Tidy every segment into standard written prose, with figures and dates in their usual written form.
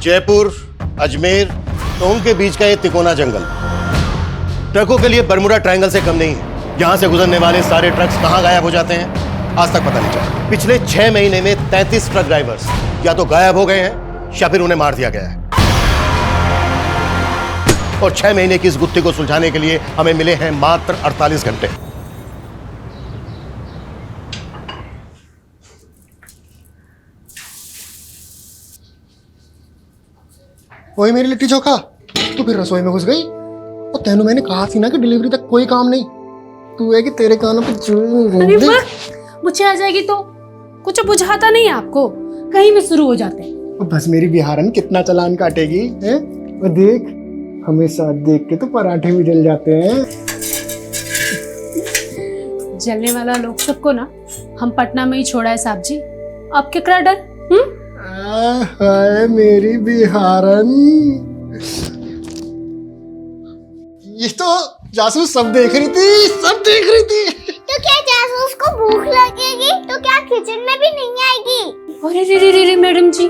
जयपुर, अजमेर, टोंक के बीच का ये तिकोना जंगल ट्रकों के लिए बरमुडा ट्रायंगल से कम नहीं है। यहां से गुजरने वाले सारे ट्रक्स कहां गायब हो जाते हैं आज तक पता नहीं चला। पिछले 6 महीने में 33 ट्रक ड्राइवर्स या तो गायब हो गए हैं या फिर उन्हें मार दिया गया है। और 6 महीने की इस गुत्थी को सुलझाने के लिए हमें मिले हैं मात्र 48 घंटे। ओए मेरी लिट्टी चोखा, तू फिर रसोई में घुस गई। और तेनू मैंने कहा थी ना कि डिलीवरी तक कोई काम नहीं। तू है कि तेरे कानों पे मुझे आ जाएगी तो कुछ बुझाता नहीं है आपको, कहीं भी शुरू हो जाते हैं। बस मेरी बिहारन कितना चालान काटेगी है? और देख, हमेशा देख के तो पराठे भी जल जाते हैं। जलने वाला लोग सबको ना हम पटना में ही छोड़ा है साहब जी, अब क्या डर? हाय मेरी बिहारन, ये तो जासूस सब देख रही थी, सब देख रही थी। तो क्या जासूस को भूख लगेगी तो क्या किचन में भी नहीं आएगी? अरे रे मैडम जी,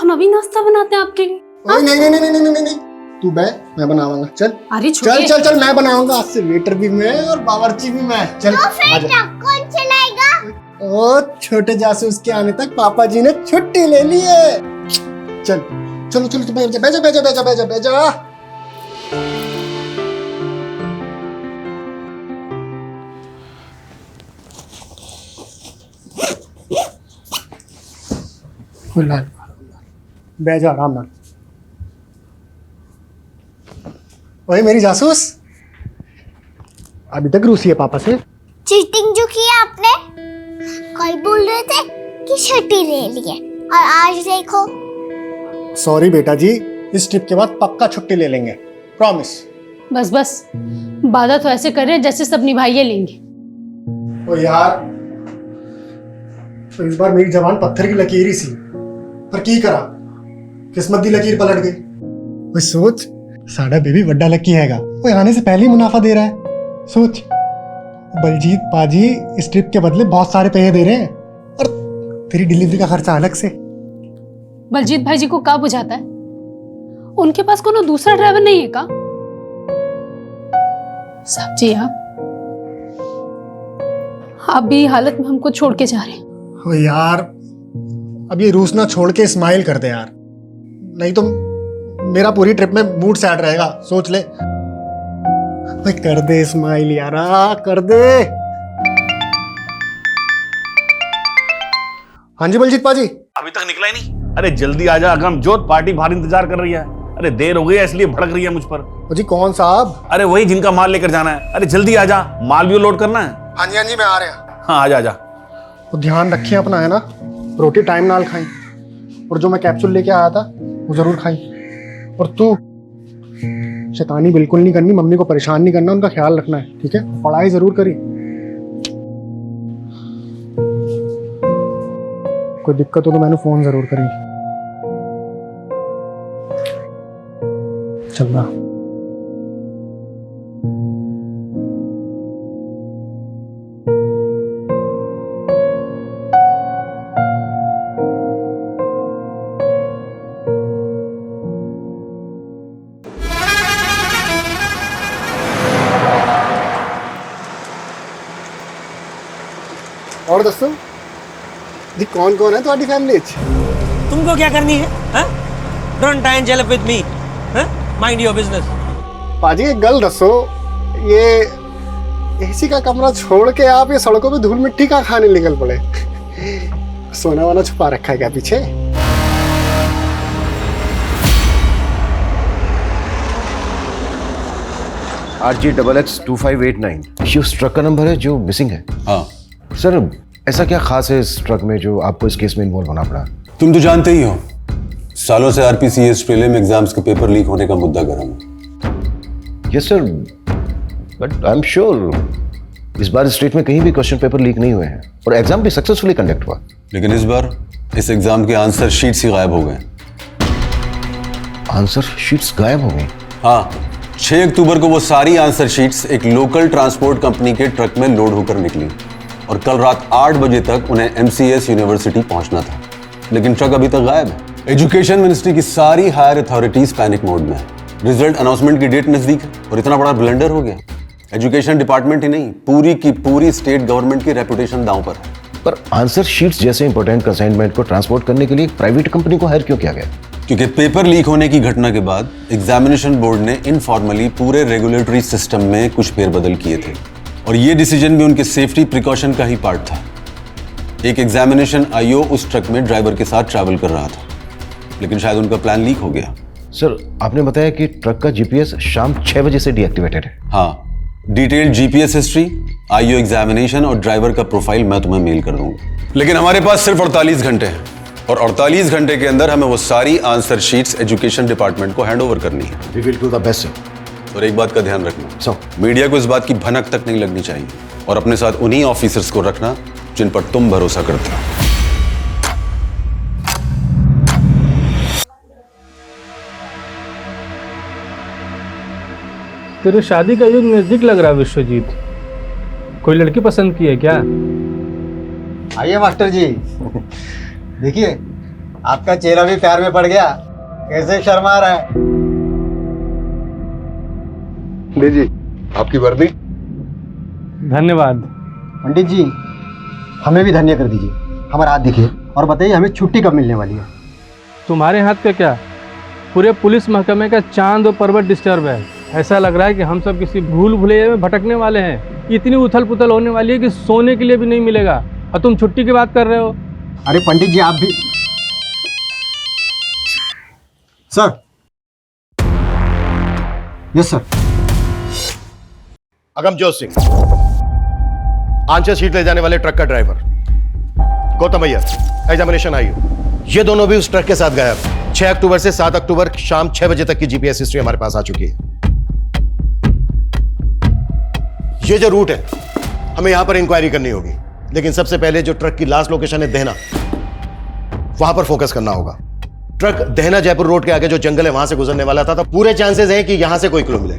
हम अभी नाश्ता बनाते हैं आपके लिए। नहीं नहीं नहीं नहीं नहीं नहीं, तू बैठ, मैं बनाऊंगा। चल अरे चल चल चल, मैं बनाऊंगा। आज से वेटर भी मैं और बावर्ची भी मैं। चल तो फिर ट्रक कौन चलाएगा? ओ छोटे जासूस के आने तक पापा जी ने छुट्टी ले ली है। चल चलो चलो, तू बैठ जा बैठ जा बैठ जा बैठ जा बैठ जा बैठ जा। बैठ जा आराम ਨਾਲ। ओए मेरी जासूस, अभी तक रूसी है पापा से। चीटिंग जो की आपने, कल बोल रहे थे कि छुट्टी ले ली है और आज देखो। सॉरी बेटा जी, इस ट्रिप के बाद पक्का छुट्टी ले लेंगे, प्रॉमिस। बस बस, वादा तो ऐसे कर रहे हैं जैसे सब निभाइए लेंगे। ओ यार, तो इस बार मेरी जबान पत्थर की लकीर ही सी, पर की करा, किस्मत दी लकीर पलट गई। ओए सोच, साडा बेबी बड़ा लकी हैगा, वो आने से पहले ही मुनाफा दे रहा है। सोच, बलजीत पाजी इस ट्रिप के बदले बहुत सारे पैसे दे रहे हैं, और तेरी डिलीवरी का खर्चा अलग से। बलजीत भाई जी को क्या बुझाता है? उनके पास कोनो दूसरा ड्राइवर नहीं है का? साहब जी आप भी हालत में हमको छोड़ के जा रहे हैं। ओ यार, अब ये रूस ना छोड़ के स्माइल कर दे यार, नहीं तो मेरा पूरी ट्रिप में मूड सैड रहेगा। सोच ले भाई, कर दे स्माइल यारा, कर दे। हाँ जी बलजीत पाजी। अभी तक निकला ही नहीं? अरे जल्दी आ जा अगमजोत, पार्टी बाहर इंतजार कर रही है। अरे देर हो गई है इसलिए भड़क रही है मुझ पर। जी कौन साहब? अरे वही जिनका माल लेकर जाना है। अरे जल्दी आ जा, माल भी लोड करना है। हाँ जी मैं आ रहा। हाँ आ जा। तो ध्यान रखिए अपना, है ना, रोटी टाइम नाल खाई, और जो मैं कैप्सूल लेके आया था वो जरूर खाई। और तू शैतानी बिल्कुल नहीं करनी, मम्मी को परेशान नहीं करना, उनका ख्याल रखना है, ठीक है? पढ़ाई जरूर करी। कोई दिक्कत हो तो मैंने फोन जरूर करी। चल रहा। और दसो जी, कौन कौन है तुम्हारी फैमिली? तुमको क्या करनी है? Don't try and jail with me, mind your business. पाजी एक गल दसो, ये एसी का कमरा छोड़ के आप ये सड़कों पे धूल मिट्टी का खाने निकल पड़े? सोना वाना छुपा रखा है क्या पीछे? RG XX2589 ये उस ट्रक का नंबर है जो मिसिंग है। हाँ सर, ऐसा क्या खास है इस ट्रक में जो आपको इस केस में इन्वॉल्व होना पड़ा? तुम तो जानते ही हो, सालों से RPCS प्रीलिम एग्जाम्स के पेपर लीक होने का मुद्दा गर्म है। Yes sir, but I am sure इस बार स्टेट में कहीं भी क्वेश्चन पेपर लीक नहीं हुए हैं और एग्जाम भी सक्सेसफुली कंडक्ट हुआ। लेकिन इस बार इस एग्जाम के आंसर शीट्स ही गायब हो गए। आंसर शीट्स गायब हो गई? हाँ, 6 अक्टूबर को वो सारी आंसर शीट्स एक लोकल ट्रांसपोर्ट कंपनी के ट्रक में लोड होकर निकली और कल रात 8 बजे तक उन्हें MCS यूनिवर्सिटी पहुंचना था, लेकिन ट्रक अभी तक गायब है। एजुकेशन मिनिस्ट्री की सारी हायर अथॉरिटीज पैनिक मोड में है। रिजल्ट अनाउंसमेंट की डेट नजदीक है और इतना बड़ा ब्लंडर हो गया। एजुकेशन डिपार्टमेंट ही नहीं, पूरी की पूरी स्टेट गवर्नमेंट की रेपुटेशन दांव पर है। पर आंसर शीट्स जैसे इंपॉर्टेंट कंसाइनमेंट को ट्रांसपोर्ट करने के लिए एक प्राइवेट कंपनी को हायर क्यों किया गया? क्योंकि पेपर लीक होने की घटना के बाद एग्जामिनेशन बोर्ड ने इनफॉर्मली पूरे रेगुलेटरी सिस्टम में कुछ फेरबदल किए थे और ये डिसीजन भी उनके सेफ्टी प्रिकॉशन का ही पार्ट था। एक एग्जामिनेशन आईओ उस ट्रक में ड्राइवर के साथ ट्रैवल कर रहा था, लेकिन शायद उनका प्लान लीक हो गया। सर, आपने बताया कि ट्रक का जीपीएस शाम 6 बजे से डीएक्टिवेटेड है। हाँ, detailed GPS history, IO examination और ड्राइवर का प्रोफाइल मैं तुम्हें मेल कर दूंगा। लेकिन हमारे पास सिर्फ 48 घंटे हैं और 48 घंटे के अंदर हमें वो सारी आंसर शीट्स एजुकेशन डिपार्टमेंट को हैंड ओवर करनी है। We will do the best sir. और एक बात का ध्यान रखना, सर, मीडिया को इस बात की भनक तक नहीं लगनी चाहिए और अपने साथ उन्हीं ऑफिसर्स को रखना जिन पर तुम भरोसा करते हो। तेरे शादी का युग नजदीक लग रहा है विश्वजीत। कोई लड़की पसंद की है क्या? आइए मास्टर जी, देखिए आपका चेहरा भी प्यार में पड़ गया। कैसे शर्मा रहा है। लीजिए आपकी वर्दी। धन्यवाद। पंडित जी, हमें भी धन्य कर दीजिए। हमारा हाथ दिखिए और बताइए हमें छुट्टी कब मिलने वाली है। तुम्हारे हाथ का क्या, पूरे पुलिस महकमे का चांद और पर्वत डिस्टर्ब है। ऐसा लग रहा है कि हम सब किसी भूल भुलैया में भटकने वाले हैं। इतनी उथल पुथल होने वाली है कि सोने के लिए भी नहीं मिलेगा और तुम छुट्टी की बात कर रहे हो। अरे पंडित जी आप भी। Sir. Yes sir. Agamjot Singh, answer sheet ले जाने वाले ट्रक का driver. Gautam Iyer, examination IO. ये दोनों भी उस ट्रक के साथ गए। 6 अक्टूबर से 7 अक्टूबर शाम 6 बजे तक की जीपीएस हिस्ट्री हमारे पास आ चुकी है। ये जो रूट है, हमें यहां पर इंक्वायरी करनी होगी, लेकिन सबसे पहले जो ट्रक की लास्ट लोकेशन है देहना, वहां पर फोकस करना होगा। ट्रक देहना जयपुर रोड के आगे जो जंगल है वहां से गुजरने वाला था, तो पूरे चांसेस हैं कि यहां से कोई क्लू मिले।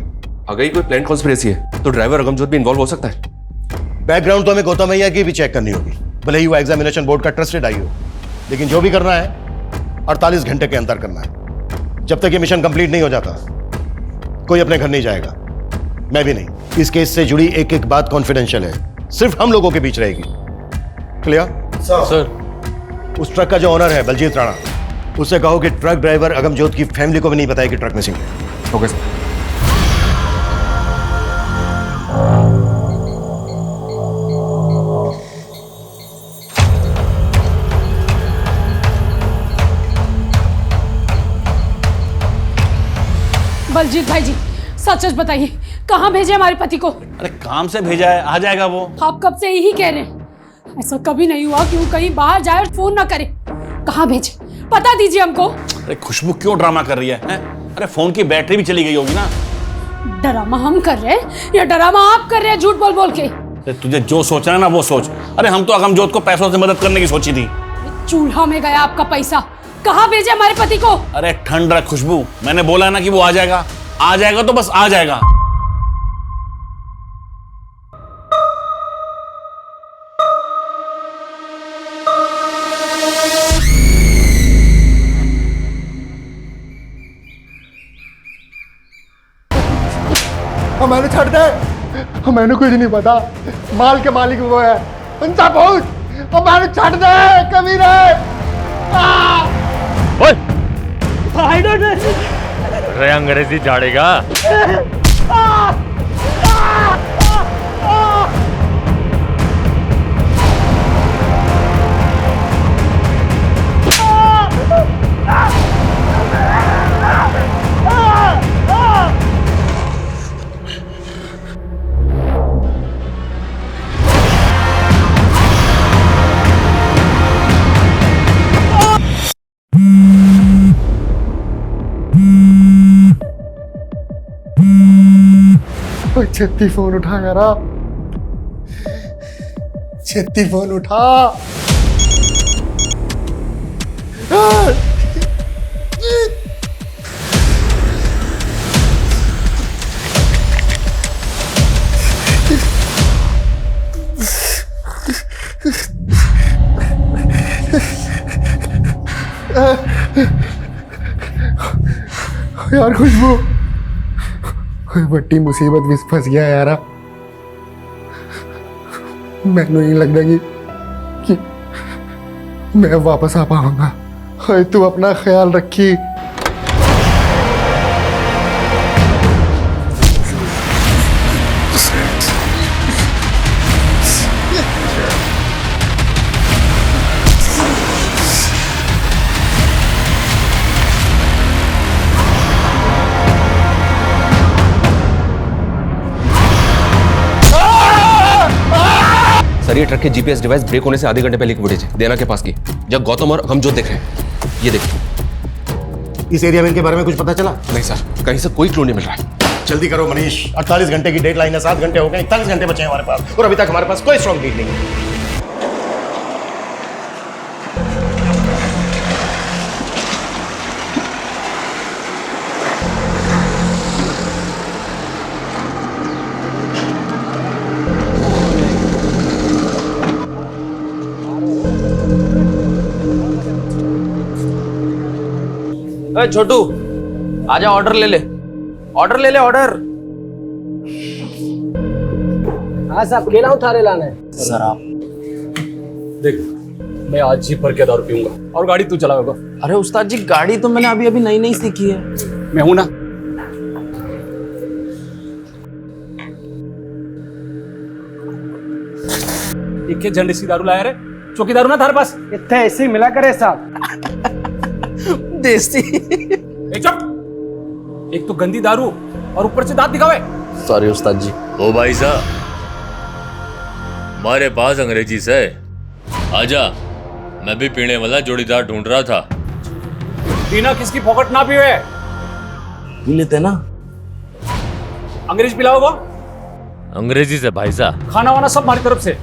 अगर ये कोई प्लान कॉन्स्पिरेसी है तो ड्राइवर अगमजोत भी इन्वॉल्व हो सकता है। बैकग्राउंड तो हमें गौतम अय्यर की भी चेक करनी होगी, भले ही वो एग्जामिनेशन बोर्ड का ट्रस्टेड आई हो, लेकिन जो भी करना है 48 घंटे के अंदर करना है। जब तक ये मिशन कंप्लीट नहीं हो जाता कोई अपने घर नहीं जाएगा, मैं भी नहीं। इस केस से जुड़ी एक एक बात कॉन्फिडेंशियल है, सिर्फ हम लोगों के बीच रहेगी। Clear sir. उस ट्रक का जो ओनर है बलजीत राणा, उससे कहो कि ट्रक ड्राइवर अगमजोत की फैमिली को भी नहीं बताया कि ट्रक मिसिंग है। Okay sir. बलजीत भाई जी, सच सच बताइए, कहाँ भेजे हमारे पति को? अरे काम से भेजा है, आ जाएगा वो। आप कब से यही कह रहे हैं। ऐसा कभी नहीं हुआ कि वो कहीं बाहर जाए और फोन ना करे। कहाँ भेजे, पता दीजिए हमको। अरे खुशबू क्यों ड्रामा कर रही है, हैं? अरे फोन की बैटरी भी चली गई होगी ना। ड्रामा हम कर रहे हैं या ड्रामा आप कर रहे हैं झूठ बोल बोल के? अरे तुझे जो सोचना है ना वो सोच। अरे हम तो अगमजोत को पैसों से मदद करने की सोची थी। चूल्हा में गया आपका पैसा। कहाँ भेजे हमारे पति को? अरे ठंड रख खुशबू, मैंने बोला ना कि वो आ जाएगा। आ जाएगा तो बस आ जाएगा। मैंने छड़ दे, मैंने कुछ नहीं पता। माल के मालिक वो है, उनका पहुंच। मैंने छड़ दे कभी रे अंग्रेजी झाड़ेगा। छेती फोन उठा यार, छेती फोन उठा। यार खुशबू, बड़ी मुसीबत विच फंस गया यार। मैनू नहीं लगता कि मैं वापस आ पाऊंगा। तू अपना ख्याल रखी। सर ये ट्रक के जीपीएस डिवाइस ब्रेक होने से आधे घंटे पहले की फुटेज है, देना के पास की, जब गौतम और अगमजोत देख रहे हैं। ये देखिए। इस एरिया में इनके बारे में कुछ पता चला? नहीं सर, कहीं से कोई क्लू नहीं मिल रहा है। जल्दी करो मनीष, 48 घंटे की डेडलाइन है, 7 घंटे हो गए, 41 घंटे बचे हैं हमारे पास, और अभी तक हमारे पास कोई स्ट्रॉन्ग लीड नहीं है। छोटू आजा, ऑर्डर ले ले, ऑर्डर ले ले, ऑर्डर। हाँ साहब, केला उठारे लाना है सर। आप देख, मैं आज ही भर के दारू पीऊंगा और गाड़ी तू चलाएगा। अरे उस्ताद जी, गाड़ी तो मैंने अभी अभी नई नई सीखी है। मैं हूं ना। एक झंडे सी दारू लाया रे, चौकी दारू ना थारे पास इतने ऐसे ही मिला करे साहब। देसी। चुप, एक तो गंदी दारू और ऊपर से दांत दिखावे। सॉरी उस्ताद जी। ओ भाई साहब, हमारे पास अंग्रेजी से आजा, मैं भी पीने वाला जोड़ीदार ढूंढ रहा था। पीना किसकी पॉकेट ना पीवे, पी लेते ना। अंग्रेज पिलाओगा? अंग्रेजी से भाई साहब। खाना वाना सब हमारी तरफ से।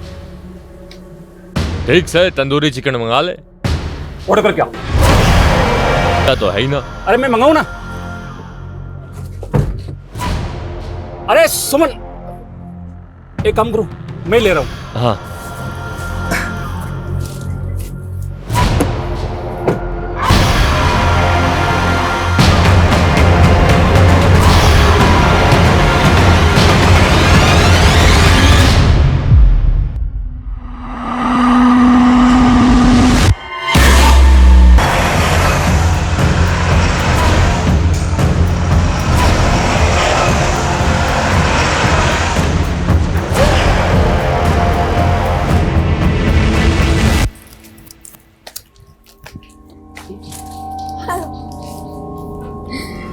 ठीक से तंदूरी चिकन मंगा ले। ऑर्डर कर क्या? तो है ही ना। अरे मैं मंगाऊं ना। अरे सुमन, एक काम करो, मैं ले रहा हूं। हाँ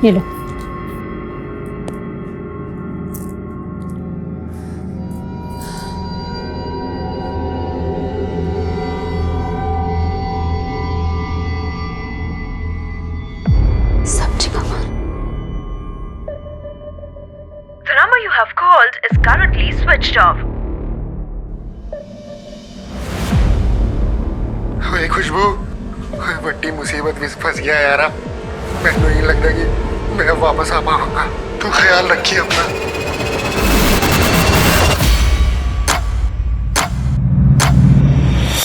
ये लो। सब्जी का माल। The number you have called is currently switched off. ओए खुशबू, बड़ी मुसीबत में फंस गया यार। मैनू नहीं लगता कि मैं वापस आ पाऊंगा। तू ख्याल रखिए अपना।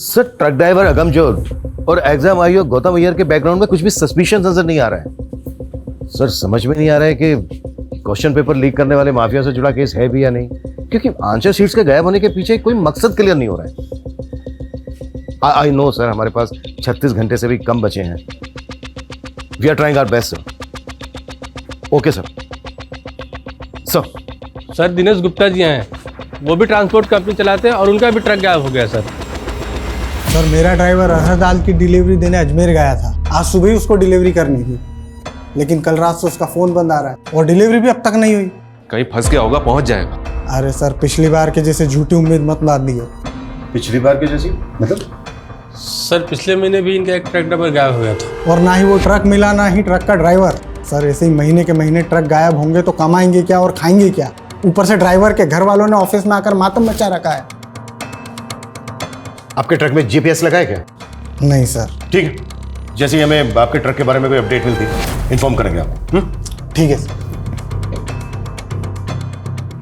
सर ट्रक ड्राइवर अगमजोत और एग्जाम आईओ गौतम अय्यर के बैकग्राउंड में कुछ भी सस्पिशियस नजर नहीं आ रहा है। सर समझ में नहीं आ रहा है कि क्वेश्चन पेपर लीक करने वाले माफिया से जुड़ा केस है भी या नहीं, क्योंकि आंसर शीट्स के गायब होने के पीछे कोई मकसद क्लियर नहीं हो रहा है। आई नो सर, हमारे पास 36 घंटे से भी कम बचे हैं। We are trying our best sir. Okay sir. Sir Dinesh Gupta ji हैं, वो भी ट्रांसपोर्ट कंपनी चलाते हैं और उनका भी ट्रक गायब हो गया सर। सर मेरा ड्राइवर अरहर दाल की डिलीवरी देने अजमेर गया था। आज सुबह ही उसको डिलीवरी करनी थी, लेकिन कल रात से उसका फोन बंद आ रहा है और डिलीवरी भी अब तक नहीं हुई। कहीं फंस गया होगा, पहुंच जाएगा। अरे सर, पिछली बार के जैसे झूठी उम्मीद मत बांध दिए। पिछली बार के जैसी मतलब? सर पिछले महीने भी इनका एक ट्रक ड्राइवर गायब हो गया था। और ना ही वो ट्रक मिला, ना ही ट्रक का ड्राइवर। सर ऐसे ही महीने के महीने ट्रक गायब होंगे तो कमाएंगे क्या और खाएंगे क्या? ऊपर से ड्राइवर के घर वालों ने ऑफिस में आकर मातम मचा रखा है। आपके ट्रक में जीपीएस लगा है क्या? नहीं सर। ठीक है, जैसे ही हमें आपके ट्रक के बारे में कोई अपडेट मिलती है इन्फॉर्म करेंगे आपको। ठीक है सर।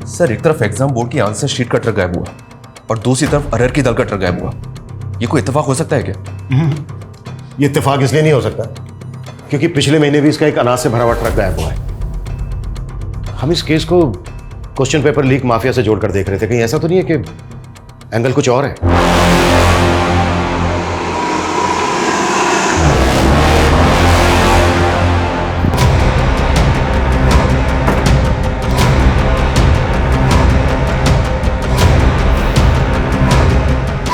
सर एक तरफ एग्जाम बोर्ड की आंसर शीट का ट्रक गायब हुआ और दूसरी तरफ अरहर की दाल का ट्रक गायब हुआ। ये कोई इत्तेफाक हो सकता है क्या? ये इत्तेफाक इसलिए नहीं हो सकता क्योंकि पिछले महीने भी इसका एक अनाज से भरा हुआ ट्रक गायब हुआ है। हम इस केस को क्वेश्चन पेपर लीक माफिया से जोड़कर देख रहे थे। कहीं ऐसा तो नहीं है कि एंगल कुछ और है?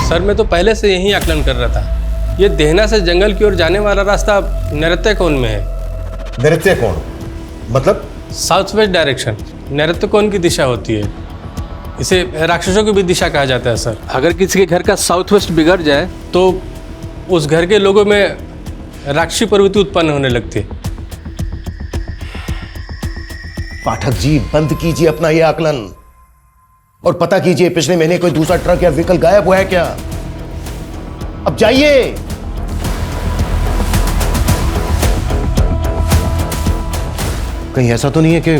सर मैं तो पहले से यही आकलन कर रहा था। ये देहना से जंगल की ओर जाने वाला रास्ता नैऋत्य कोण में है। नैऋत्य कोण मतलब? साउथ वेस्ट डायरेक्शन नैऋत्य कोण की दिशा होती है। इसे राक्षसों की भी दिशा कहा जाता है सर। अगर किसी के घर का साउथ वेस्ट बिगड़ जाए तो उस घर के लोगों में राक्षसी प्रवृत्ति उत्पन्न होने लगती है। पाठक जी, बंद कीजिए अपना ये आकलन और पता कीजिए पिछले महीने कोई दूसरा ट्रक या व्हीकल गायब हुआ है क्या? अब जाइए। कहीं ऐसा तो नहीं है कि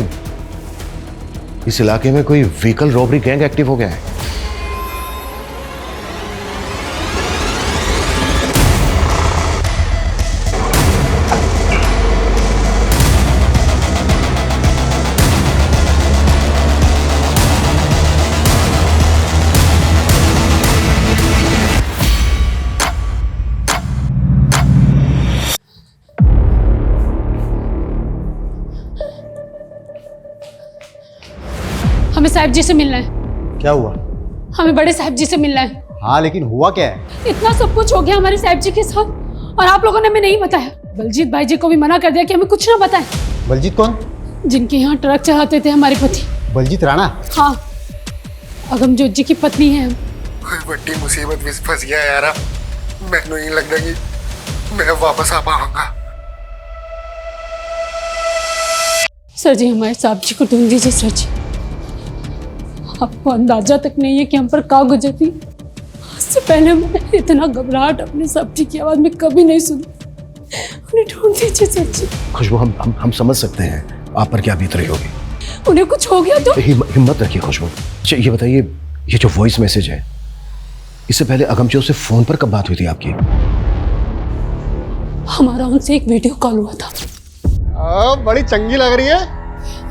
इस इलाके में कोई व्हीकल रॉबरी गैंग एक्टिव हो गया है? हमें साहब जी से मिलना है। क्या हुआ? हमें बड़े साहब जी से मिलना है। हाँ लेकिन हुआ क्या है? इतना सब कुछ हो गया हमारे साहब जी के साथ और आप लोगों ने हमें नहीं बताया। बलजीत भाई जी को भी मना कर दिया कि हमें कुछ ना बताएं। बलजीत कौन? जिनके यहाँ ट्रक चलाते थे हमारे पति। बलजीत राणा? हाँ, अगमजोत जी की पत्नी है हम। बड़ी मुसीबत में फंस गया यार। मैंने नहीं लगता कि मैं वापस आ पाऊंगा। सर जी हमारे साहब जी को ढूंढ दीजिए सर जी। आपको अंदाजा तक नहीं है कि हम पर क्या गुजरती। इससे पहले मैंने इतना घबराहट अपने साहब जी की आवाज में कभी नहीं सुनी। उन्हें ढूंढ दीजिए सर जी। खुशबू, हम समझ सकते हैं आप पर क्या बीत रही होगी। उन्हें कुछ हो गया तो? हिम्मत रखिए खुशबू। अच्छा ये बताइए, ये जो वॉइस मैसेज है, इससे पहले अगमजोत से फोन पर कब बात हुई थी आपकी? हमारा उनसे एक वीडियो कॉल हुआ था। बड़ी चंगी लग रही है।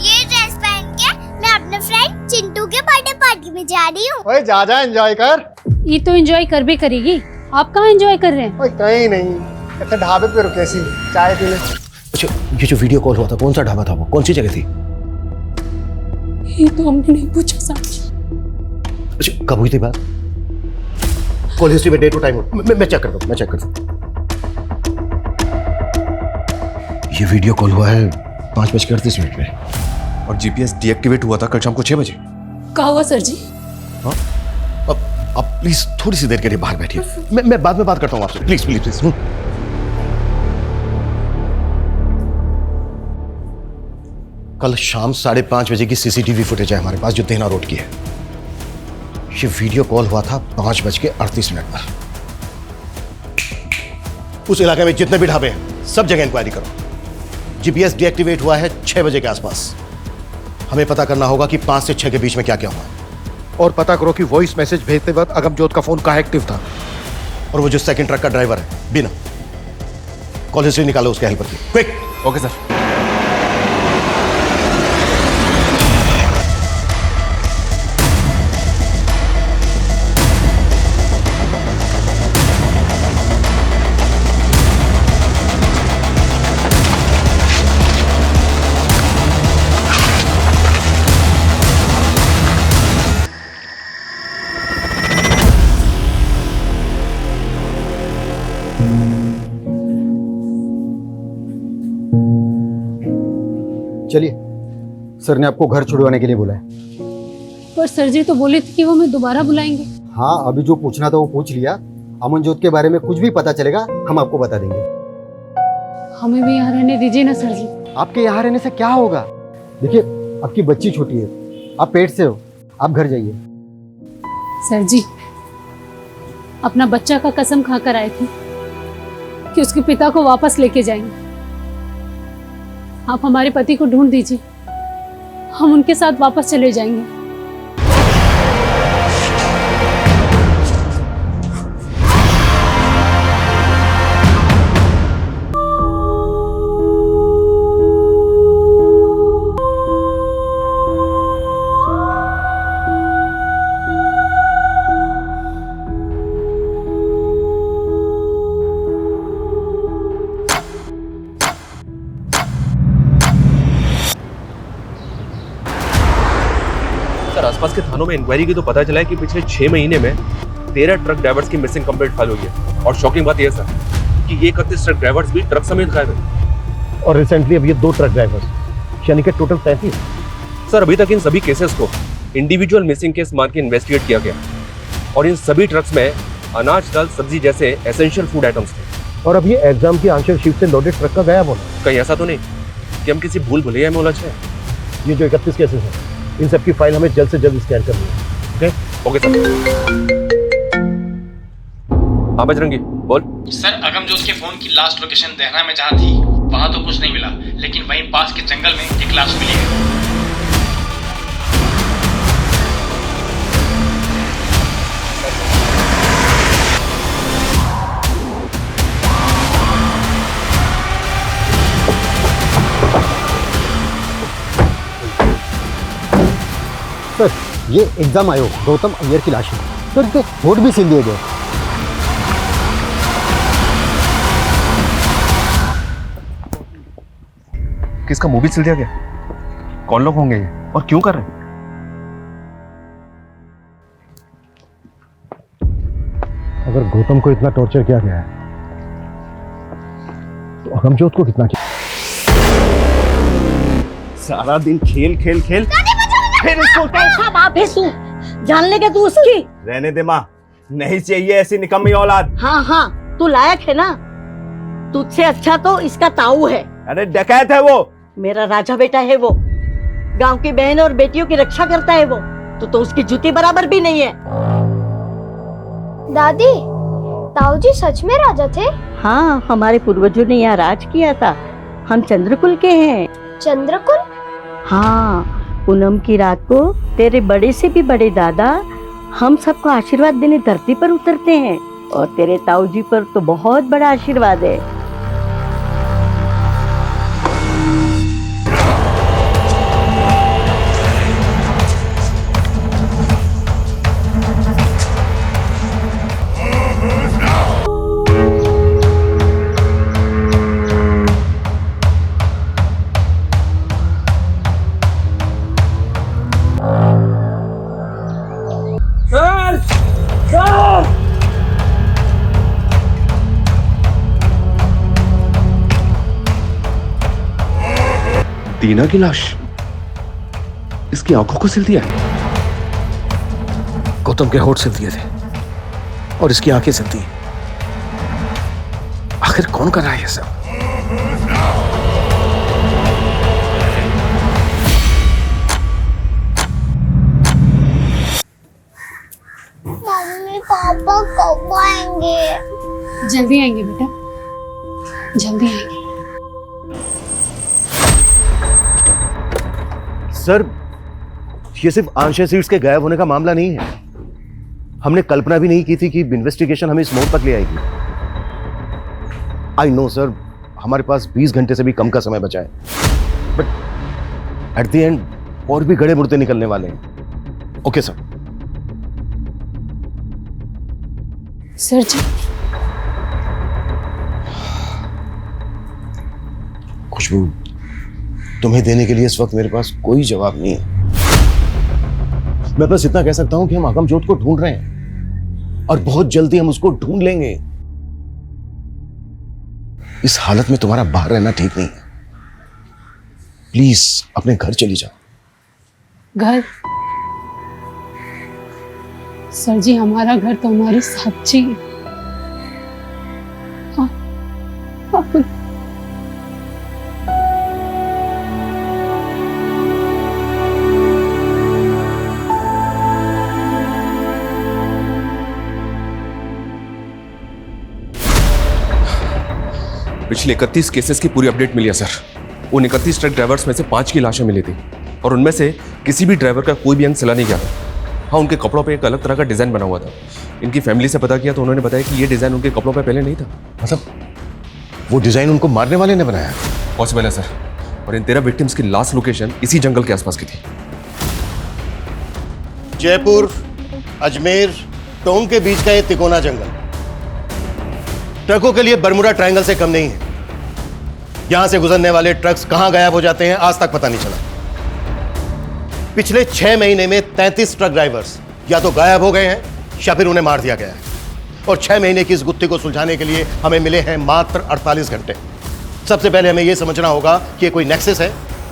ये ड्रेस पहन के मैं अपने फ्रेंड चिंटू के बर्थडे पार्टी में जा रही हूँ। ओए जा एंजॉय कर। ये तो एंजॉय कर भी करेगी। आप कहाँ एंजॉय कर रहे हैं? ओए कहीं नहीं, ऐसे ढाबे पे रुके सी चाय पीने। अच्छा ये जो वीडियो कॉल हुआ था, कौन सा ढाबा था वो? कौन सी जगह थी? ये तो हमने नहीं पूछा साहब जी। अच्छा कब हुई थी बात? कॉल हिस्ट्री में डेट और टाइम मैं चेक करता हूँ। ये वीडियो कॉल हुआ है 5:38 में और जीपीएस डीएक्टिवेट हुआ था कल शाम को 6 बजे। क्या हुआ सर जी? हाँ? अब प्लीज थोड़ी सी देर के लिए बाहर बैठिए। मैं बाद में बात करता हूँ आपसे। Please please please. कल शाम 5:30 बजे की सीसीटीवी फुटेज है हमारे पास, जो देना रोड की है। ये वीडियो कॉल हुआ था 5:38 पर। उस इलाके में जितने भी ढाबे हैं सब जगह इंक्वायरी करो। जीपीएस डीएक्टिवेट हुआ है 6 बजे के आसपास। हमें पता करना होगा कि 5 से 6 के बीच में क्या क्या हुआ। और पता करो कि वॉइस मैसेज भेजते वक्त अगमजोत का फोन कहाँ एक्टिव था और वो जो सेकंड ट्रक का ड्राइवर है बिना। कॉल हिस्ट्री निकालो उसके हेल्पर की, क्विक। Okay sir. चलिए, सर ने आपको घर छुड़वाने के लिए बुलाया। पर सर जी तो बोले थे कि वो हमें दोबारा बुलाएंगे। हाँ, अभी जो पूछना था वो पूछ लिया। अमनजोत के बारे में कुछ भी पता चलेगा हम आपको बता देंगे। हमें भी यहाँ रहने दीजिए ना सर जी। आपके यहाँ रहने से क्या होगा? देखिए, आपकी बच्ची छोटी है, आप पेट से हो, आप घर जाइए। सर जी, अपना बच्चा का कसम खाकर आए थे कि उसके पिता को वापस लेके जाएंगे। आप हमारे पति को ढूंढ दीजिए, हम उनके साथ वापस चले जाएंगे। आसपास के थानों में इंक्वायरी की तो पता चला है कि पिछले 6 महीने में 13 ट्रक ड्राइवर्स की मिसिंग कंप्लेंट फाइल हुई है। और शॉकिंग बात यह है सर कि ये 31 ट्रक ड्राइवर्स भी ट्रक समेत गायब है। और रिसेंटली अब ये 2 ट्रक ड्राइवर्स, यानी कि टोटल 33। सर अभी तक इन सभी केसेस को इंडिविजुअल मिसिंग केस मान के इन्वेस्टिगेट किया गया और इन सभी ट्रक्स में अनाज, दाल, सब्जी जैसे एसेंशियल फूड आइटम्स थे। और अब ये एग्जाम की आंसर शीट से लोडेड ट्रक का गायब होना। कहीं ऐसा तो नहीं कि हम किसी भूल भुलैया में उलझ गए? ये जो 31 केसेस हैं, इन सब की फाइल हमें जल्द से जल्द स्कैन करनी है। Okay sir. हाँ बजरंगी बोल। सर अगमजोत के फोन की लास्ट लोकेशन देहरा में जहाँ थी वहाँ तो कुछ नहीं मिला, लेकिन वहीं पास के जंगल में एक लाश मिली है। सर ये एग्जाम आयोग गौतम अय्यर की लाश है। सर इसके वोट भी सील दिए गए। किसका मुंह भी सिल दिया गया? कौन लोग होंगे ये और क्यों कर रहे हैं? अगर गौतम को इतना टॉर्चर किया गया है तो अगमजोत को कितना किया? सारा दिन खेल खेल खेल फिर इसको जान लेगा तू उसकी। रहने दे माँ, नहीं चाहिए ऐसी निकम्मी औलाद। हाँ हाँ तू लायक है ना, तुझसे अच्छा तो इसका ताऊ है। अरे डकैत है वो। मेरा राजा बेटा है वो, गांव की बहन और बेटियों की रक्षा करता है वो, तो उसकी जूती बराबर भी नहीं है। दादी, ताऊ जी सच में राजा थे? हाँ हमारे पूर्वजों ने यहाँ राज किया था। हम चंद्रकुल के हैं। चंद्रकुल? हाँ, पूनम की रात को तेरे बड़े से भी बड़े दादा हम सबको आशीर्वाद देने धरती पर उतरते हैं और तेरे ताऊ जी पर तो बहुत बड़ा आशीर्वाद है। दीना की लाश, इसकी आंखों को सिल दिया है। गौतम के होठ सिल दिए थे और इसकी आंखें सिल दी। आखिर कौन कर रहा है ये सब? मम्मी पापा कब आएंगे? जल्दी आएंगे बेटा, जल्दी आएंगे। सर ये सिर्फ आंशिक सीट्स के गायब होने का मामला नहीं है। हमने कल्पना भी नहीं की थी कि इन्वेस्टिगेशन हमें इस मोड़ तक ले आएगी। आई नो सर, हमारे पास 20 घंटे से भी कम का समय बचा है, बट एट द एंड और भी गड़े मुर्दे निकलने वाले हैं। Okay sir. सर जी, खुशबू, तुम्हें देने के लिए इस वक्त मेरे पास कोई जवाब नहीं है। मैं बस इतना कह सकता हूं कि हम अगमजोत को ढूंढ रहे हैं और बहुत जल्दी हम उसको ढूंढ लेंगे। इस हालत में तुम्हारा बाहर रहना ठीक नहीं है। प्लीज अपने घर चली जाओ। घर? सर जी, हमारा घर तो हमारी साक्षी है। हाँ, पिछले 31 केसेस की पूरी अपडेट मिली है सर। उन 31 ट्रक ड्राइवर्स में से 5 की लाशें मिली थी और उनमें से किसी भी ड्राइवर का कोई भी अंग सिला नहीं गया था। हाँ, उनके कपड़ों पे एक अलग तरह का डिजाइन बना हुआ था। इनकी फैमिली से पता किया तो उन्होंने बताया कि ये डिजाइन उनके कपड़ों पे पहले नहीं था। मतलब वो डिजाइन उनको मारने वाले ने बनाया? पॉसिबल है सर। और इन 13 विक्टिम्स की लास्ट लोकेशन इसी जंगल के आसपास की थी। जयपुर, अजमेर, टोंक के बीच का ये तिकोना जंगल ट्रकों के लिए बरमुडा ट्रायंगल से कम नहीं है। यहां से गुजरने वाले ट्रक्स कहां गायब हो जाते हैं आज तक पता नहीं चला। पिछले 6 महीने में 33 ट्रक ड्राइवर्स या तो गायब हो गए हैं या फिर उन्हें मार दिया गया है। और 6 महीने की इस गुत्थी को सुलझाने के लिए हमें मिले हैं मात्र 48 घंटे। सबसे पहले हमें यह समझना होगा कि ये कोई नेक्सस है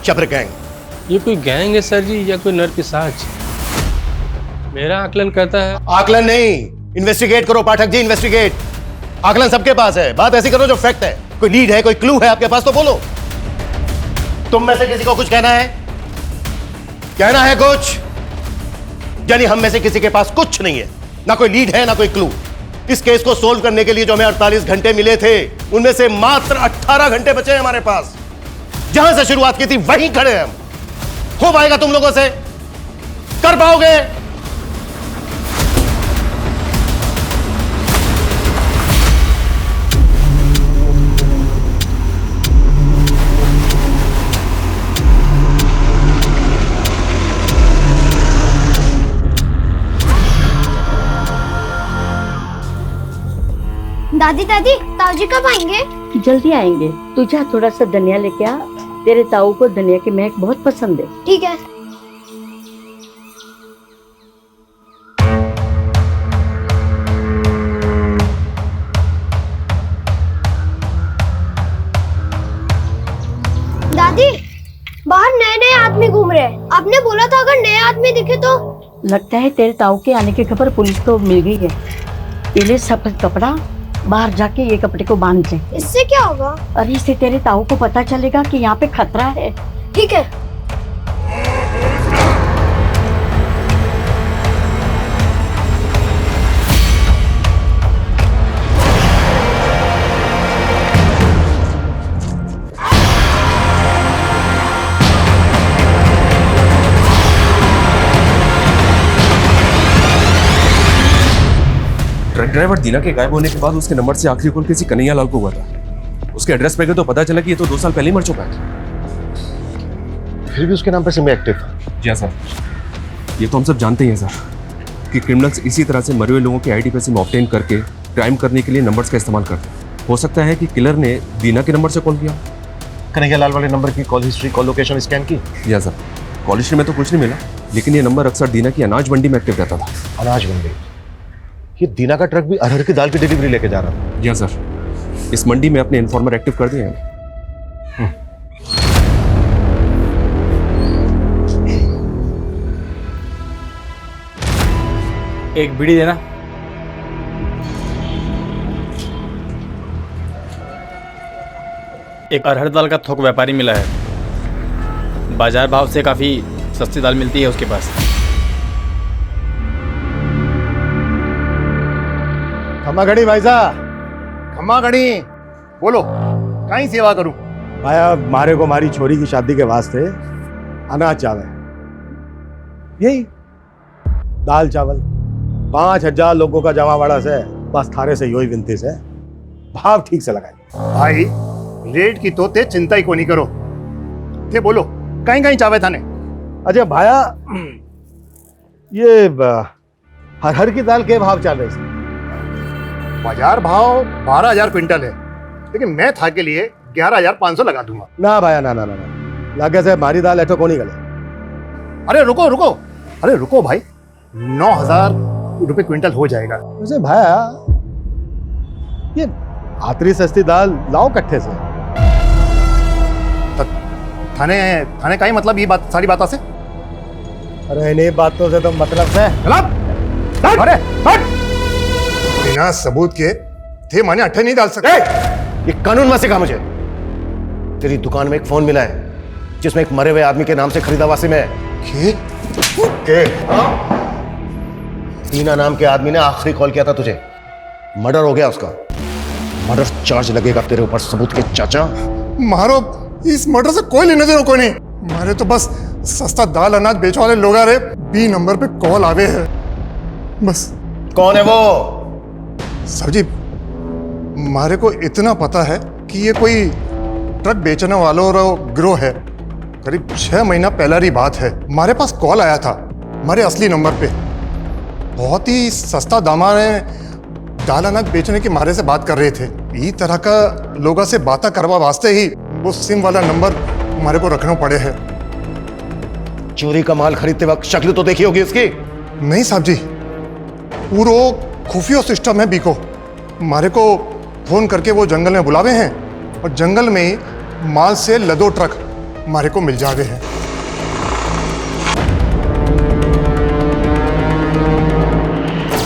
या फिर गैंग। ये कोई गैंग है सर जी या कोई नरपिशाच? मेरा आकलन कहता है। आकलन नहीं, इन्वेस्टिगेट करो पाठक जी, इन्वेस्टिगेट। आकलन सबके पास है, बात ऐसी करो जो फैक्ट है। कोई लीड है, कोई क्लू है आपके पास तो बोलो। तुम में से किसी को कुछ कहना है? कहना है कुछ? यानी हम में से किसी के पास कुछ नहीं है, ना कोई लीड है ना कोई क्लू। इस केस को सोल्व करने के लिए जो हमें 48 घंटे मिले थे, उनमें से मात्र 18 घंटे बचे हैं हमारे पास। जहां से शुरुआत की थी वहीं खड़े हैं हम। हो पाएगा तुम लोगों से? कर पाओगे? दादी दादी, ताऊजी कब आएंगे? जल्दी आएंगे। तू जा थोड़ा सा धनिया लेके आ, तेरे ताऊ को धनिया की महक बहुत पसंद है। ठीक है। दादी, बाहर नए नए आदमी घूम रहे हैं। आपने बोला था अगर नए आदमी दिखे तो। लगता है तेरे ताऊ के आने की खबर पुलिस को मिल गई है। पहले सफेद कपड़ा, बाहर जाके ये कपड़े को बांध ले। इससे क्या होगा? अरे इससे तेरे ताऊ को पता चलेगा कि यहाँ पे खतरा है। ठीक है। ट्रक ड्राइवर दीना के गायब होने के बाद उसके नंबर से आखिरी कॉल किसी कन्हैया लाल को हुआ था। उसके एड्रेस पे गए तो पता चला कि ये तो 2 साल पहले ही मर चुका है। फिर भी उसके नाम पर सिम एक्टिव था। जी हाँ सर, ये तो हम सब जानते ही हैं सर कि क्रिमिनल्स इसी तरह से मरे हुए लोगों के आईडी पे सिम ऑब्टेन करके क्राइम करने के लिए नंबर्स का इस्तेमाल करते हैं। हो सकता है कि किलर ने दीना के नंबर से कॉल किया। कन्हैया लाल वाले नंबर की call history, call location scan की? जी हाँ सर, कॉल हिस्ट्री में तो कुछ नहीं मिला, लेकिन ये नंबर अक्सर दीना की अनाज मंडी में एक्टिव रहता था। अनाज मंडी? ये दीना का ट्रक भी अरहर की दाल की डिलीवरी लेके जा रहा था। जी हाँ सर, इस मंडी में अपने इन्फॉर्मर एक्टिव कर दिए हैं। एक बीड़ी देना। एक अरहर दाल का थोक व्यापारी मिला है, बाजार भाव से काफी सस्ती दाल मिलती है उसके पास। खम्मा घड़ी भाई साहब, खम्मा घड़ी। बोलो, कहीं सेवा करूं? भाया मारे को मारी छोरी की शादी के वास्ते अनाज चावल, यही दाल चावल 5000 लोगों का जमावाड़ा से, बस थारे से योही विनती से भाव ठीक से लगाए। भाई रेट की तो ते चिंता ही को नहीं करो। ते बोलो कहीं कहीं चावे थाने? अच्छा भाया, ये हर की दाल के भाव चल रहे थे? बाजार भाव 12000 क्विंटल है, लेकिन मैं था के लिए 11500 लगा दूंगा। ना भाया ना ना ना ना, लागे से मारी दाल ऐठो को नहीं गले। अरे रुको रुको, अरे रुको भाई, 9000 रुपए क्विंटल हो जाएगा। वैसे भाया ये आतरी सस्ती दाल लाओ कट्ठे से। थाने थाने का ही मतलब ये बात सारी बातों से? अरे इन्हीं बातों से तो मतलब से। अरे हट! बिना सबूत के थे माने अट्ठे नहीं डाल सकते। ये कानून में सिखा मुझे। तेरी दुकान में एक फोन मिला है जिसमें एक मरे हुए आदमी के नाम से खरीदा हुआ सिम है। दीना नाम के आदमी ने आखिरी कॉल किया था तुझे, मर्डर हो गया उसका। मर्डर चार्ज लगेगा तेरे ऊपर सबूत के चाचा। मारो, इस मर्डर से कोई लेने देने को नहीं। मारे तो बस सस्ता दाल अनाज बेचने वाले लोग आ रहे, बी नंबर पे कॉल आवे है बस। कौन है वो? सर जी, मारे को इतना पता है कि ये कोई ट्रक बेचने वालों का गिरोह है। करीब 6 महीना पहला की बात है, हमारे पास कॉल आया था हमारे असली नंबर पे। बहुत ही सस्ता दामा में दाल अनाज बेचने के मारे से बात कर रहे थे। इस तरह का लोगों से बातें करवा वास्ते ही वो सिम वाला नंबर हमारे को रखना पड़े है। चोरी का माल खरीदते वक्त शक्ल तो देखी होगी इसकी। नहीं साहब जी, पूरा खुफिया सिस्टम है बीको। मारे को फोन करके वो जंगल में बुलावे हैं और जंगल में ही माल से लदो ट्रक मारे को मिल जावे हैं।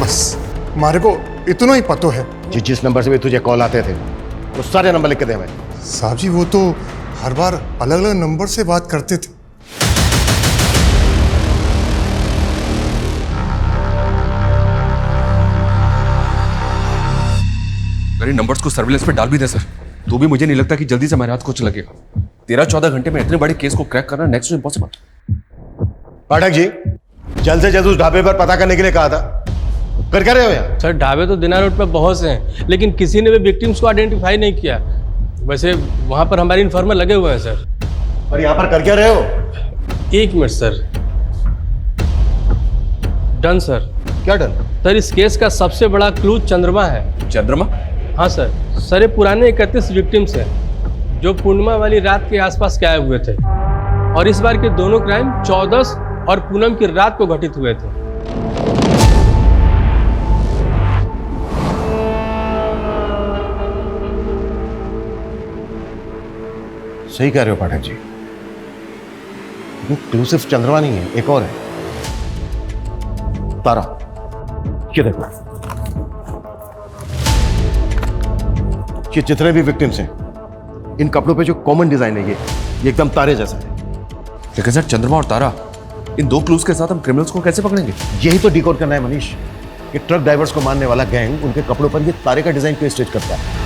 बस मारे को इतना ही पतो है। जिस नंबर से भी तुझे कॉल आते थे वो सारे नंबर लिख के दे हमें। साहब जी वो तो हर बार अलग अलग नंबर से बात करते थे। अरे नंबर्स को सर्विलेंस पे डाल भी दे सर, तो भी मुझे नहीं लगता कि जल्दी से हमारे हाथ कुछ लगेगा। 13-14 घंटे में इतने बड़े केस को क्रैक करना next to impossible. Pathak ji, जल्द से जल्द उस ढाबे पर पता करने के लिए कहा था, कर क्या रहे हो यहाँ? सर ढाबे तो दिनार रोड पे बहुत से हैं, लेकिन किसी ने भी विक्टिम्स को आइडेंटिफाई नहीं किया। वैसे वहाँ पर हमारे इन्फॉर्मर लगे हुए हैं सर। और यहाँ पर कर क्या रहे हो? 1 मिनट सर। Done sir. क्या डन? सर इस केस का सबसे बड़ा क्लू चंद्रमा है। चंद्रमा? हाँ सर। सर ये पुराने 31 विक्टिम्स हैं जो पूर्णिमा वाली रात के आसपास गायब हुए थे, और इस बार के दोनों क्राइम 14 और पूनम की रात को घटित हुए थे। सही कह रहे हो पाठक जी, क्लू सिर्फ चंद्रमा नहीं है, एक और है, तारा। ये देखो, ये जितने भी विक्टिम्स हैं इन कपड़ों पे जो कॉमन डिजाइन है ये एकदम तारे जैसा है। लेकिन सर चंद्रमा और तारा, इन 2 क्लूज के साथ हम क्रिमिनल्स को कैसे पकड़ेंगे? यही तो डिकोड करना है मनीष, कि ट्रक ड्राइवर्स को मारने वाला गैंग उनके कपड़ों पर ये तारे का डिजाइन क्यों स्टिच करता है।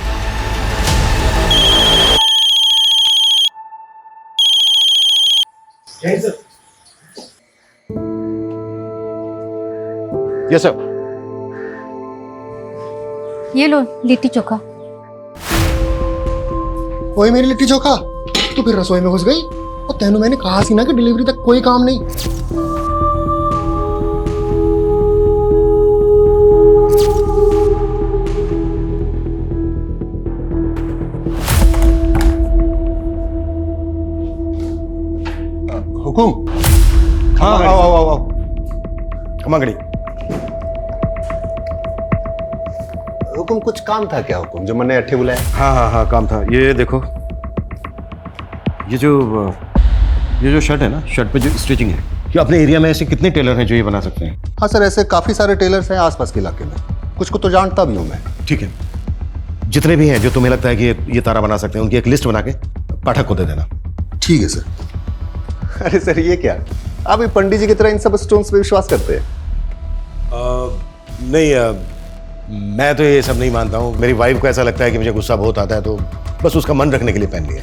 Yes sir. ये लो लिट्टी चोखा। वही मेरी लिट्टी चोखा, तू फिर रसोई में घुस गई। और तेनू मैंने कहा सी ना कि डिलीवरी तक कोई काम नहीं। हुकुम। हाँ आओ आओ आओ आओ, खमागड़ी। हुकुम, कुछ काम था क्या हुकुम, जो मैंने अट्ठे बुलाया? हाँ हाँ हाँ काम था। ये देखो, ये जो शर्ट है ना, शर्ट पे जो स्टिचिंग है, कि अपने एरिया में ऐसे कितने टेलर हैं जो ये बना सकते हैं? हाँ सर, ऐसे काफी सारे टेलर्स हैं आसपास के इलाके में, कुछ को तो जानता भी हूँ मैं। ठीक है, जितने भी हैं जो तुम्हें लगता है कि ये तारा बना सकते हैं, उनकी एक लिस्ट बना के पाठक को दे देना। ठीक है सर। अरे सर ये क्या, आप भी पंडित जी की तरह इन सब स्टोन्स पे विश्वास करते हैं? नहीं, मैं तो ये सब नहीं मानता हूँ। मेरी वाइफ को ऐसा लगता है कि मुझे गुस्सा बहुत आता है, तो बस उसका मन रखने के लिए पहन लिया।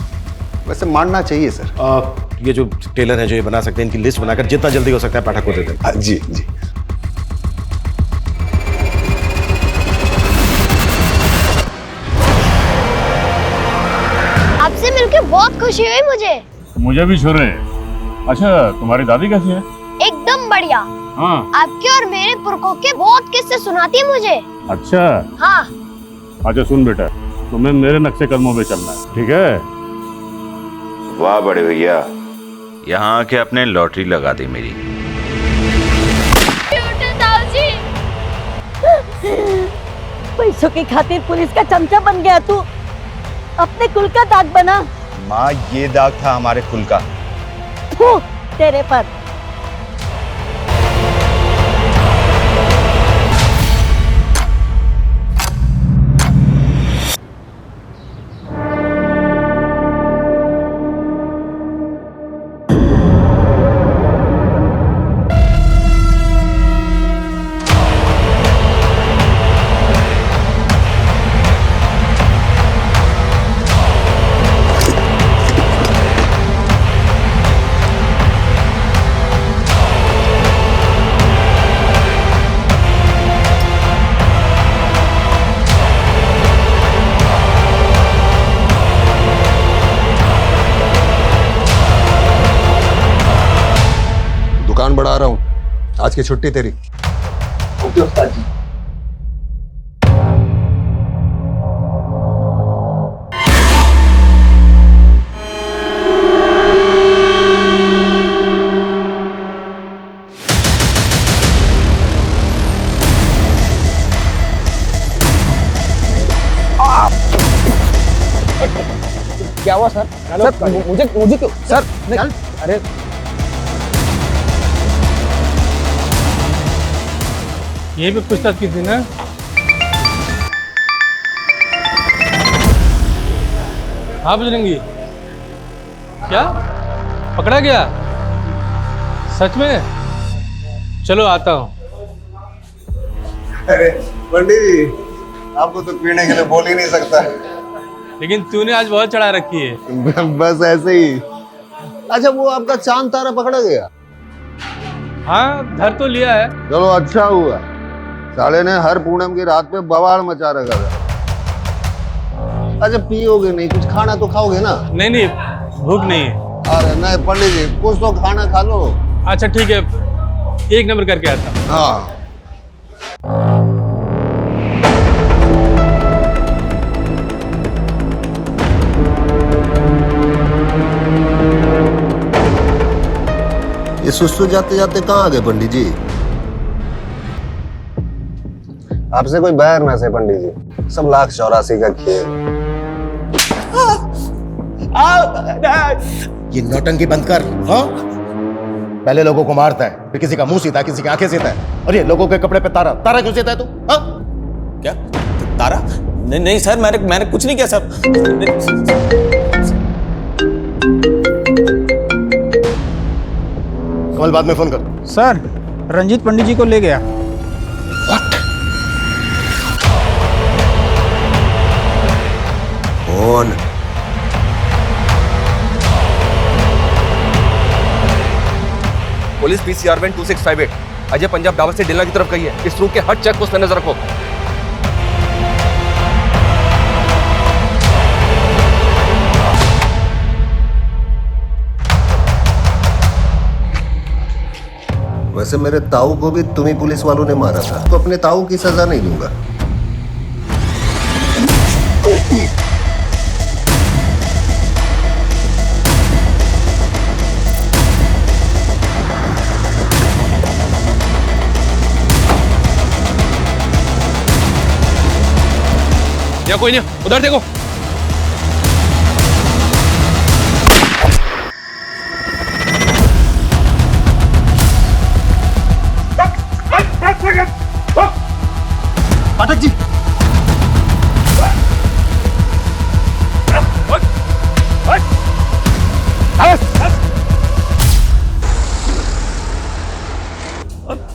वैसे मानना चाहिए सर। ये जो टेलर हैं जो ये बना सकते हैं, इनकी लिस्ट बनाकर जितना जल्दी हो सकता है पाठक को दे देना। जी जी। आपसे मिलकर बहुत खुशी हुई मुझे भी छोरे। अच्छा, तुम्हारी दादी कैसी है? एकदम बढ़िया। हाँ। आपके और मेरे पुरखों के बहुत किस्से सुनाती है मुझे। अच्छा। हाँ। अच्छा सुन बेटा, तुम्हें मेरे नक्शे कदमों पे चलना है, ठीक है? वाह बड़े भैया, यहाँ आके आपने लॉटरी लगा दी मेरी। पैसों की खातिर पुलिस का चमचा बन गया तू, अपने कुल का दाग बना। माँ, ये दाग था हमारे कुल का। फू, तेरे पर। दुकान बढ़ा रहा हूँ, आज की छुट्टी तेरी। ओके उस्ताद जी। क्या हुआ सर? सर मुझे क्यों सर? चल अरे यही पे पूछताछ की थी ना? हाँ बजरंगी, क्या पकड़ा गया? सच में? चलो आता हूँ। अरे पंडित जी, आपको तो पीने के लिए बोल ही नहीं सकता। लेकिन तूने आज बहुत चढ़ा रखी है। बस ऐसे ही। अच्छा, वो आपका चांद तारा पकड़ा गया? हाँ, धर तो लिया है। चलो अच्छा हुआ, साले ने हर पूनम की रात पे बवाल मचा रखा था। अच्छा, पियोगे नहीं, कुछ खाना तो खाओगे ना? नहीं, भूख नहीं है। अरे नहीं पंडित जी, कुछ तो खाना खा लो। अच्छा ठीक है, 1 नंबर करके आता हूँ। हाँ। ये सुस्तु जाते जाते कहाँ आ गए पंडित जी? आपसे कोई बैर ना से पंडित जी, सब लाख 84 का खेल। ये नौटंकी बंद कर। हाँ, पहले लोगों को मारता है, फिर किसी का मुंह सीता है, किसी की आंखें सीता है, और ये लोगों के कपड़े पे तारा तारा क्यों सीता है तू? हाँ? क्या तारा? नहीं सर, मैंने कुछ नहीं किया सर। कमल बाद में फोन कर। सर रंजीत पंडित जी को ले गया। कौन? Police PCR van 2658 Ajay Punjab dhaba से डिलर की तरफ गई है। इस रूट के हर चेक पोस्ट पर नजर रखो। वैसे मेरे ताऊ को भी तुम्ही पुलिस वालों ने मारा था, तो अपने ताऊ की सजा नहीं दूंगा। या कोई नहीं, उधर देखो। पाठक जी,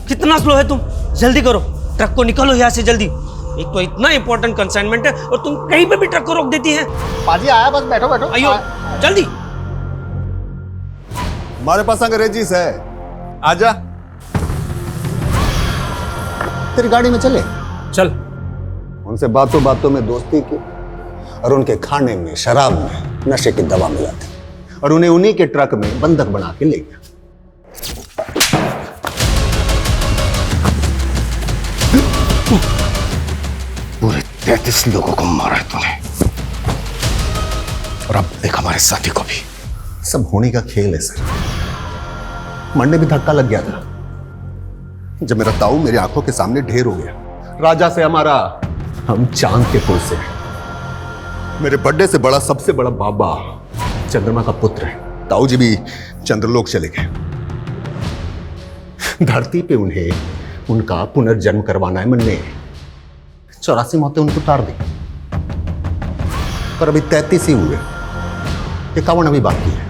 कितना स्लो है तुम? जल्दी करो, ट्रक को निकालो यहाँ से जल्दी। एक तो इतना इंपॉर्टेंट कंसाइनमेंट है और तुम कहीं पे भी ट्रक को रोक देती हैं। पाजी आया, बस बैठो बैठो। आइयो जल्दी। हमारे पास अंग्रेजीस है, आजा। तेरी गाड़ी में चले? चल। उनसे बातों बातों में दोस्ती की और उनके खाने में, शराब में नशे की दवा मिलाती और उन्हें उन्हीं के ट्रक में बंधक बना के ले गया। पूरे 33 लोगों को मारा तूने, और अब देख हमारे साथी को भी। सब होने का खेल है सर। मन में भी धक्का लग गया था जब मेरा ताऊ मेरी आंखों के सामने ढेर हो गया। राजा से हमारा, हम चांद के पुल से। मेरे बर्थडे से बड़ा, सबसे बड़ा बाबा चंद्रमा का पुत्र है। ताऊ जी भी चंद्रलोक चले गए। धरती पे उन्हें उनका पुनर्जन्म करवाना है। मन ने 84 मौतें उनको उतार दी, पर अभी 33 ही हुए, 51 अभी बाकी है।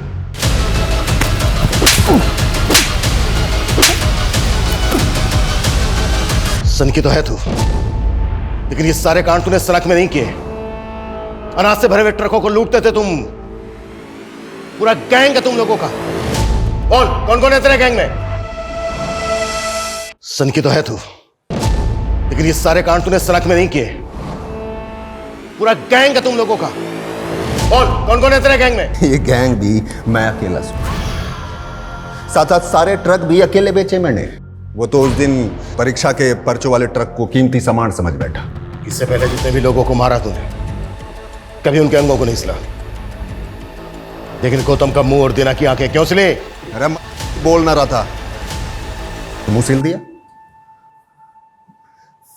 सनकी तो है तू, लेकिन ये सारे कांड तूने सड़क में नहीं किए। अनाज से भरे हुए ट्रकों को लूटते थे तुम। पूरा गैंग है तुम लोगों का। कौन कौन है तेरे गैंग में? सनकी तो है तू, लेकिन ये सारे कांड तूने सड़क में नहीं किए। पूरा गैंग है तुम लोगों का। कौन कौन है तेरे गैंग में? ये गैंग भी मैं अकेला हूं, साथ साथ सारे ट्रक भी अकेले बेचे मैंने। वो तो उस दिन परीक्षा के पर्चों वाले ट्रक को कीमती सामान समझ बैठा। इससे पहले जितने भी लोगों को मारा तूने, कभी उनके अंगों को नहीं सिला, लेकिन गौतम का मुंह और दीना की आंखें क्यों सिले? अरे बोल ना रहा था, मुंह सिल दिया।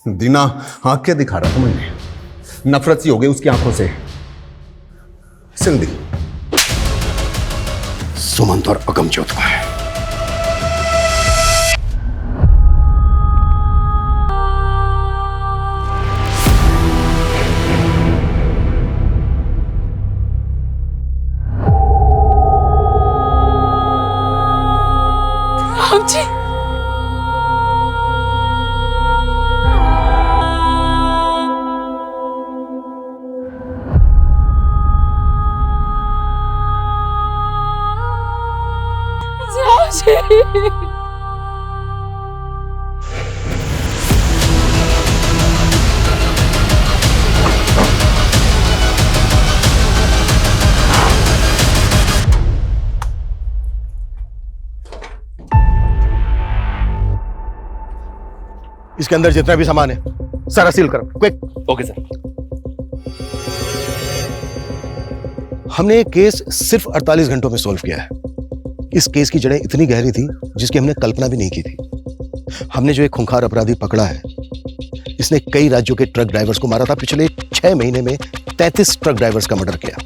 दीना आंखें दिखा रहा था, मैंने नफरत सी हो गई उसकी आंखों से, सिल दी। सुमंत और अगमजोत का है। राम जी, इसके अंदर जितना भी सामान है सारा सील करो, क्विक। Okay sir. हमने ये केस सिर्फ 48 घंटों में सॉल्व किया है। इस केस की जड़ें इतनी गहरी थी जिसकी हमने कल्पना भी नहीं की थी। हमने जो एक खूंखार अपराधी पकड़ा है, इसने कई राज्यों के ट्रक ड्राइवर्स को मारा था। पिछले 6 महीने में 33 ट्रक ड्राइवर्स का मर्डर किया।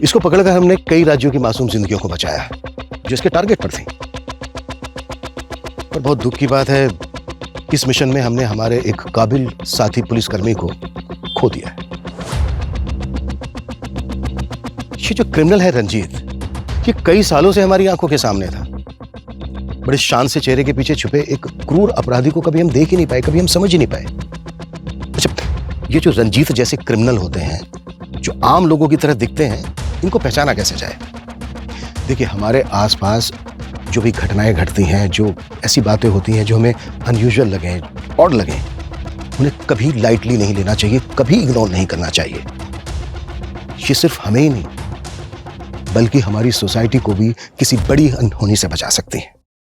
इसको पकड़कर हमने कई राज्यों की मासूम जिंदगियों को बचाया जो इसके टारगेट पर थी। पर बहुत दुख की बात है, इस मिशन में हमने हमारे एक काबिल साथी पुलिसकर्मी को खो दिया है। ये जो क्रिमिनल है रंजीत, ये कई सालों से हमारी आंखों के सामने था। बड़े शान से चेहरे के पीछे छुपे एक क्रूर अपराधी को कभी हम देख ही नहीं पाए, कभी हम समझ ही नहीं पाए। अच्छा, ये जो रंजीत जैसे क्रिमिनल होते हैं, जो आम लोगों की तरह दिखते हैं, इनको पहचाना कैसे जाए? देखिए, हमारे आसपास जो भी घटनाएं घटती हैं, जो ऐसी बातें होती हैं जो हमें अनयूजुअल लगे, ऑड लगे, उन्हें कभी लाइटली नहीं लेना चाहिए, कभी इग्नोर नहीं करना चाहिए। ये सिर्फ हमें ही नहीं बल्कि हमारी सोसाइटी को भी किसी बड़ी अनहोनी से बचा सकती है।